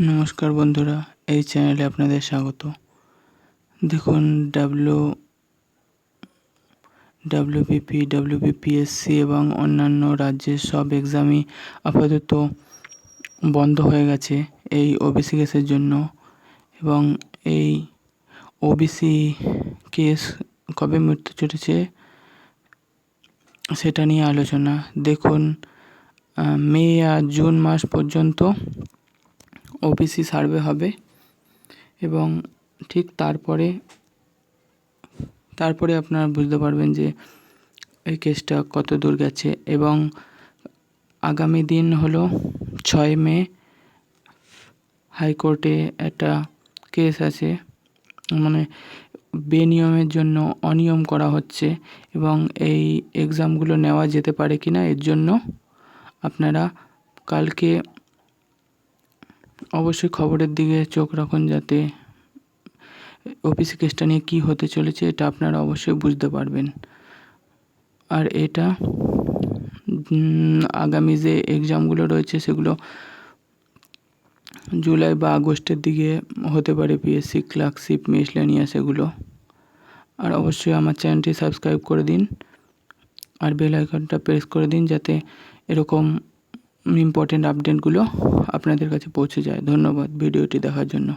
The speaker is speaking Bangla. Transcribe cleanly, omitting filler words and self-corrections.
নমস্কার বন্ধুরা, এই চ্যানেলে আপনাদের স্বাগত। দেখুন, ডব্লিউবিপি, ডব্লিউবিপিএসসি এবং অন্যান্য রাজ্যের সব এক্সামই আপাতত বন্ধ হয়ে গেছে এই ওবিসি কেসের জন্য। এবং এই ওবিসি কেস কবে মিটতে চলেছে সেটা নিয়ে আলোচনা। দেখুন, মে আর জুন মাস পর্যন্ত ওবিসি সার্ভে হবে এবং ঠিক তারপরে আপনারা বুঝতে পারবেন যে এই কেসটা কত দূর গেছে। এবং আগামী দিন হলো 6 মে, হাইকোর্টে একটা কেস আছে, মানে বেনিয়মের জন্য অনিয়ম করা হচ্ছে এবং এই এক্সামগুলো নেওয়া যেতে পারে কিনা এর জন্য আপনারা কালকে অবশ্যই খবরের দিকে চোখ রাখুন, যাতে ওবিসি কেসটা নিয়ে কী হতে চলেছে এটা আপনারা অবশ্যই বুঝতে পারবেন। আর এটা আগামী যে এক্সামগুলো রয়েছে সেগুলো জুলাই বা আগস্টের দিকে হতে পারে, পিএসসি ক্লার্কশিপ, মিসলেনিয়াস এগুলো। আর অবশ্যই আমার চ্যানেলটি সাবস্ক্রাইব করে দিন আর বেল আইকনটা প্রেস করে দিন, যাতে এরকম ইম্পর্টেন্ট আপডেটগুলো আপনাদের কাছে পৌঁছে যায়। ধন্যবাদ ভিডিওটি দেখার জন্য।